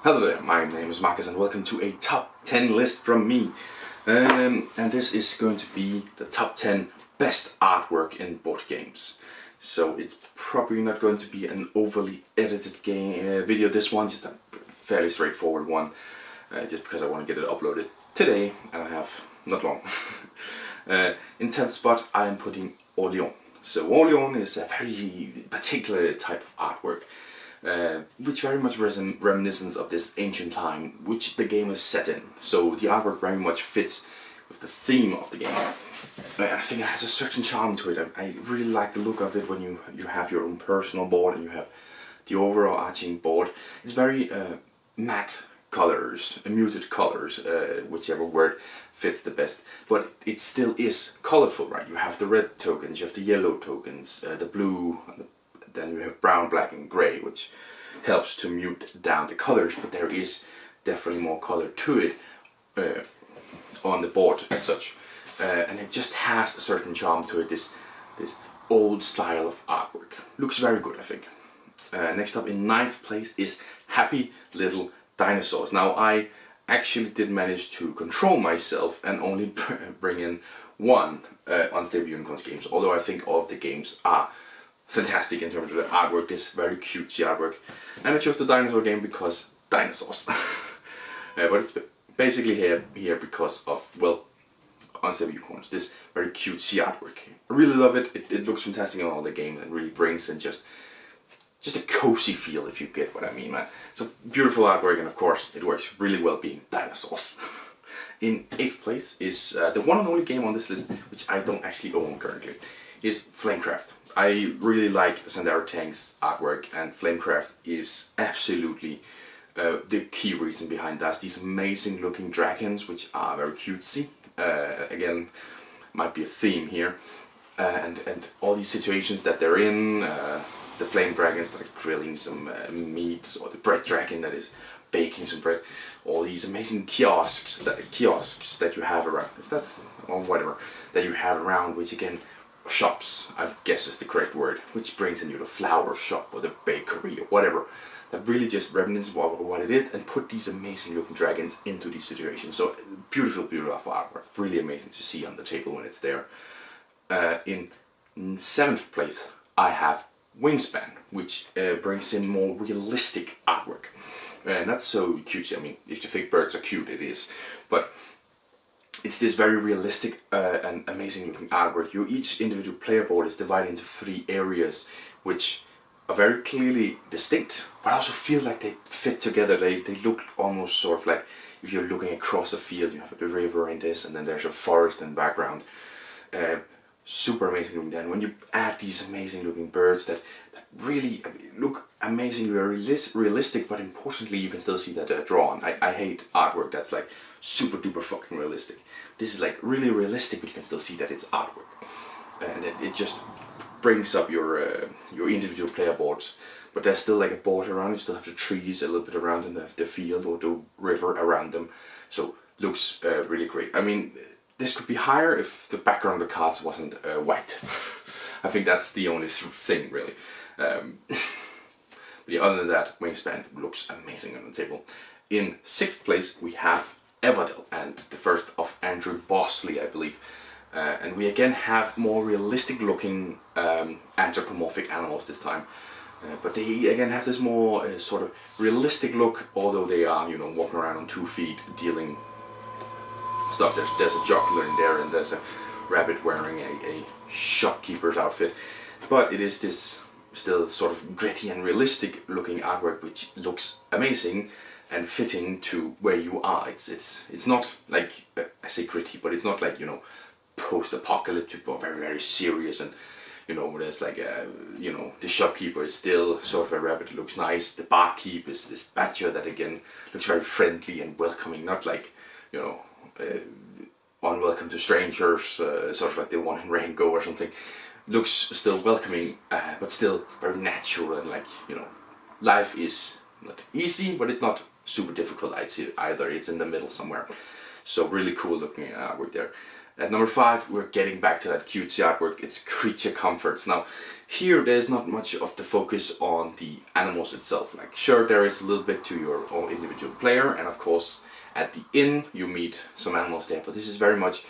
Hello there, my name is Marcus and welcome to a top 10 list from me. And this is going to be the top 10 best artwork in board games. So it's probably not going to be an overly edited game video. This one, just a fairly straightforward one, just because I want to get it uploaded today, and I have not long. In 10th spot, I am putting Orléans. So Orléans is a very particular type of artwork. Which very much reminiscent of this ancient time which the game is set in. So the artwork very much fits with the theme of the game. I think it has a certain charm to it. I really like the look of it when you have your own personal board and you have the overall arching board. It's very matte colors, muted colors, whichever word fits the best. But it still is colorful, right? You have the red tokens, you have the yellow tokens, the blue, then you have brown, black and grey, which helps to mute down the colors, but there is definitely more color to it on the board as such. And it just has a certain charm to it, this old style of artwork. Looks very good, I think. Next up in 9th place is Happy Little Dinosaurs. Now I actually did manage to control myself and only bring in one Unstable Unicorns games, although I think all of the games are fantastic in terms of the artwork, this very cutesy artwork. And I chose the dinosaur game because dinosaurs. But it's basically here because of, well, Unstable Unicorns, this very cutesy artwork. I really love it. It looks fantastic in all the games and really brings in just a cozy feel, if you get what I mean, man. So beautiful artwork, and of course it works really well being dinosaurs. In 8th place is the one and only game on this list, which I don't actually own currently, is Flamecraft. I really like Sandara Tang's artwork, and Flamecraft is absolutely the key reason behind that. These amazing looking dragons, which are very cutesy, again, might be a theme here, and all these situations that they're in, the flame dragons that are grilling some meat, or the bread dragon that is baking some bread, all these amazing kiosks that you have around, or whatever, that you have around, which again, shops, I guess is the correct word, which brings in you the flower shop or the bakery or whatever, that really just reminisces of what it is and put these amazing looking dragons into these situations. So beautiful artwork, really amazing to see on the table when it's there. In 7th place I have Wingspan, which brings in more realistic artwork. Not so cute, I mean, if you think birds are cute, it is, but it's this very realistic and amazing looking artwork. Each individual player board is divided into 3 areas, which are very clearly distinct, but also feel like they fit together. They look almost sort of like if you're looking across a field, you have a river in this, and then there's a forest in the background. Super amazing looking. Then when you add these amazing looking birds that really look amazingly realistic, but importantly you can still see that they're drawn. I hate artwork that's like super duper fucking realistic. This is like really realistic, but you can still see that it's artwork, and it just brings up your individual player boards. But there's still like a border around. You still have the trees a little bit around in the field or the river around them. So looks really great. I mean, this could be higher if the background of the cards wasn't white. I think that's the only thing really. But yeah, other than that, Wingspan looks amazing on the table. In 6th place we have Everdell, and the first of Andrew Bosley, I believe. And we again have more realistic looking anthropomorphic animals this time. But they again have this more sort of realistic look, although they are, you know, walking around on 2 feet dealing stuff. There's a juggler in there, and there's a rabbit wearing a shopkeeper's outfit. But it is this still sort of gritty and realistic looking artwork, which looks amazing and fitting to where you are. It's not like, I say gritty, but it's not like, you know, post-apocalyptic or very, very serious, and you know, there's like a, you know, the shopkeeper is still sort of a rabbit that looks nice. The barkeep is this badger that again looks very friendly and welcoming, not like, you know, unwelcome to strangers, sort of like the one in Rainbow or something. Looks still welcoming, but still very natural, and like, you know, life is not easy, but it's not super difficult, I'd say, either. It's in the middle somewhere. So really cool looking artwork there. At number 5, we're getting back to that cutesy artwork. It's creature comforts. Now, here there's not much of the focus on the animals itself. Like, sure, there is a little bit to your own individual player, and of course, at the inn you meet some animals there. But this is very much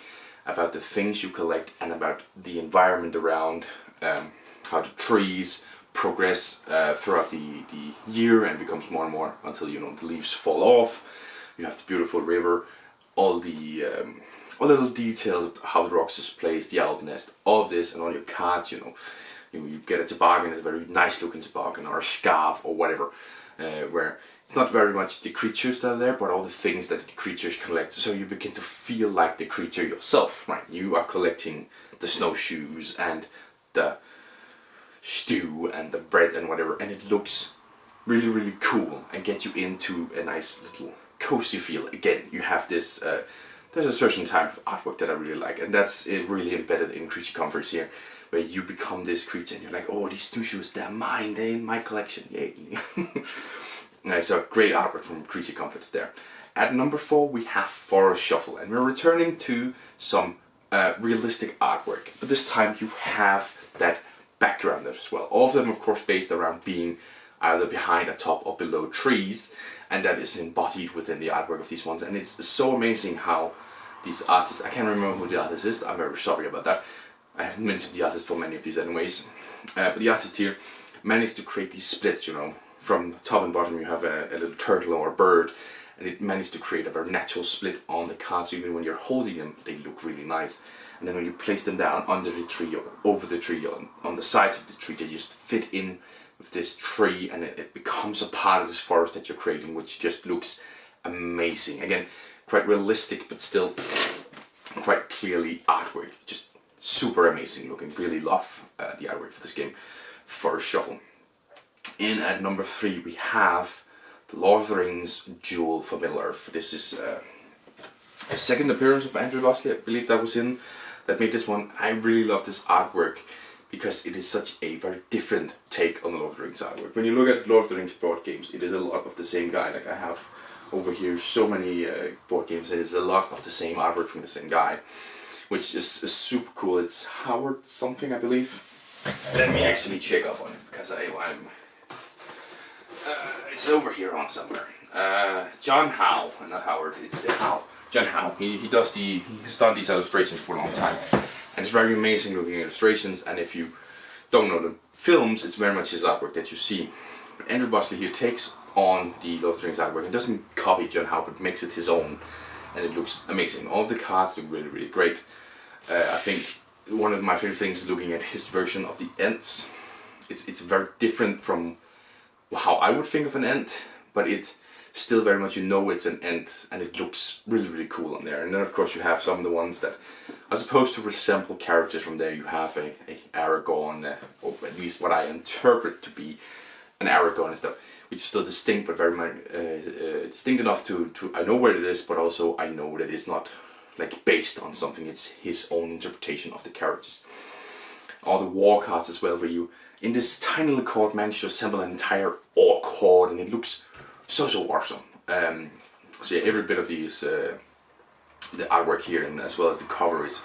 about the things you collect and about the environment around, how the trees progress throughout the year and becomes more and more until the leaves fall off. You have the beautiful river, all the little details of how the rocks is placed, the owl nest, all of this, and on your cards, you get a toboggan, it's a very nice looking toboggan, or a scarf, or whatever, where it's not very much the creatures that are there, but all the things that the creatures collect. So you begin to feel like the creature yourself, right? You are collecting the snowshoes and the stew and the bread and whatever, and it looks really, really cool and gets you into a nice little cozy feel. Again, you have this, there's a certain type of artwork that I really like, and that's really embedded in Creature Comforts here, where you become this creature and you're like, oh, these snowshoes, they're mine, they're in my collection, yay. So great artwork from Creature Comforts there. At number 4, we have Forest Shuffle, and we're returning to some realistic artwork, but this time you have that background as well. All of them, of course, based around being either behind, atop, or below trees, and that is embodied within the artwork of these ones. And it's so amazing how these artists, I can't remember who the artist is, I'm very sorry about that. I haven't mentioned the artist for many of these anyways, but the artist here managed to create these splits, from top and bottom you have a little turtle or a bird, and it managed to create a very natural split on the cards. So even when you're holding them, they look really nice. And then when you place them down under the tree or over the tree or on the sides of the tree, they just fit in with this tree, and it becomes a part of this forest that you're creating, which just looks amazing. Again, quite realistic, but still quite clearly artwork. Just super amazing looking. Really love the artwork for this game, Forest Shuffle. In at number 3, we have the Lord of the Rings Jewel for Middle-earth. This is a second appearance of Andrew Bosley, I believe that was in, that made this one. I really love this artwork because it is such a very different take on the Lord of the Rings artwork. When you look at Lord of the Rings board games, it is a lot of the same guy. Like I have over here so many board games, and it's a lot of the same artwork from the same guy, which is super cool. It's Howard something, I believe. Let me actually check up on it, because I'm it's over here on somewhere. John Howe, not Howard, it's Howe. John Howe. He's done these illustrations for a long time, and it's very amazing looking illustrations. And if you don't know the films, it's very much his artwork that you see. But Andrew Bosley here takes on the Lord of the Rings artwork and doesn't copy John Howe, but makes it his own, and it looks amazing. All of the cards look really, really great. I think one of my favorite things is looking at his version of the Ents. It's very different from how I would think of an Ent, but it's still very much, it's an Ent, and it looks really, really cool on there. And then of course you have some of the ones that are supposed to resemble characters from there. You have a Aragorn, or at least what I interpret to be an Aragorn and stuff, which is still distinct, but very much distinct enough to I know where it is, but also I know that it's not like based on something. It's his own interpretation of the characters. All the war cards as well, where you in this tiny little card manage to assemble an entire orc horde, and it looks so awesome. So yeah, every bit of these, the artwork here, and as well as the cover, is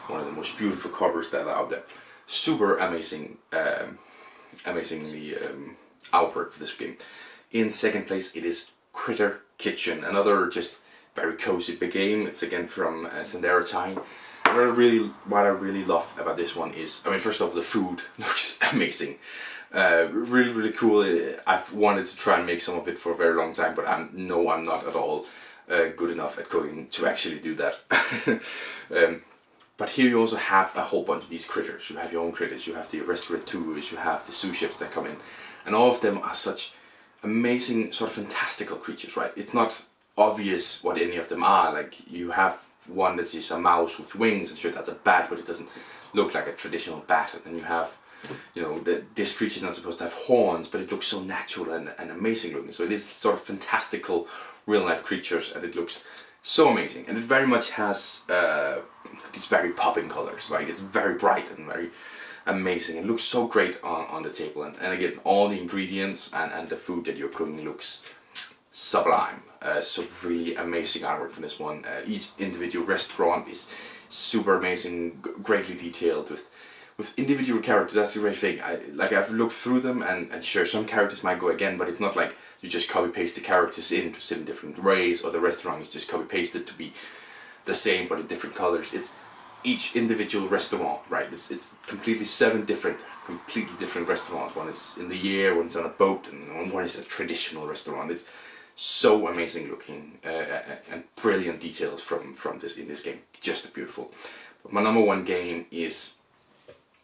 one of the most beautiful covers that are out there. Super amazing, amazingly artwork for this game. In second place, it is Critter Kitchen, another just very cozy big game. It's again from Sandera Time. What I really love about this one is, first off, the food looks amazing. Really, really cool. I've wanted to try and make some of it for a very long time, but I'm not at all good enough at cooking to actually do that. But here you also have a whole bunch of these critters. You have your own critters, you have the restaurateurs, you have the sous chefs that come in, and all of them are such amazing, sort of fantastical creatures, right? It's not obvious what any of them are. Like, you have one that's just a mouse with wings, and sure, that's a bat, but it doesn't look like a traditional bat. And then you have, this creature's not supposed to have horns, but it looks so natural and amazing looking. So it is sort of fantastical real life creatures, and it looks so amazing. And it very much has these very popping colors, right? It's very bright and very amazing. It looks so great on the table. And again, all the ingredients and the food that you're cooking looks sublime. So really amazing artwork for this one. Each individual restaurant is super amazing, greatly detailed with individual characters. That's the great thing. I've looked through them, and sure, some characters might go again, but it's not like you just copy paste the characters in to sit in different ways, or the restaurant is just copy pasted to be the same but in different colors. It's each individual restaurant, right? It's completely 7 different, completely different restaurants. One is in the air, one's on a boat, and one is a traditional restaurant. It's so amazing looking and brilliant details from this in this game. Just beautiful. But my number 1 game is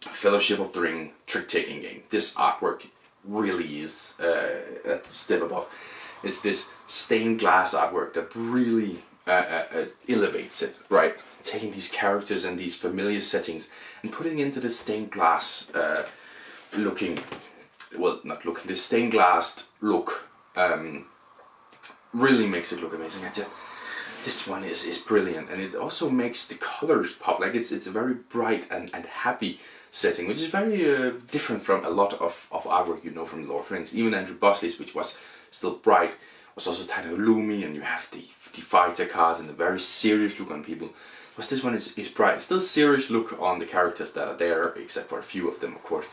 Fellowship of the Ring trick-taking game. This artwork really is a step above. It's this stained glass artwork that really elevates it, right? Taking these characters and these familiar settings and putting into the stained glass this stained glass look really makes it look amazing. This one is brilliant, and it also makes the colors pop. Like it's a very bright and happy setting, which is very different from a lot of artwork you know from Lord of the Rings. Even Andrew Bosley's, which was still bright, was also kind of gloomy, and you have the fighter cards and the very serious look on people. Whereas this one is bright. It's still serious look on the characters that are there, except for a few of them, of course.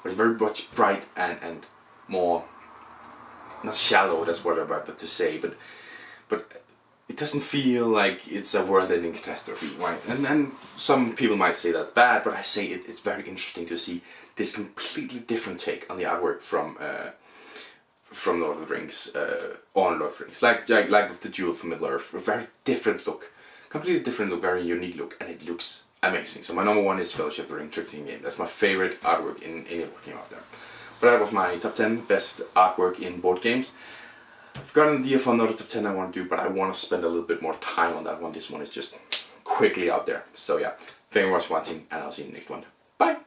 But it's very much bright and more, not shallow, that's what I'm about to say, but it doesn't feel like it's a world-ending catastrophe, right? And some people might say that's bad, but I say it's very interesting to see this completely different take on the artwork from Lord of the Rings, on Lord of the Rings. Like with the Jewel from Middle-earth, a very different look. Completely different look, very unique look, and it looks amazing. So my number 1 is Fellowship of the Ring trick-taking game. That's my favorite artwork in any board game out there. But that was my top 10 best artwork in board games. I've got an idea for another top 10 I want to do, but I want to spend a little bit more time on that one. This one is just quickly out there. So yeah, thank you for watching, and I'll see you in the next one. Bye!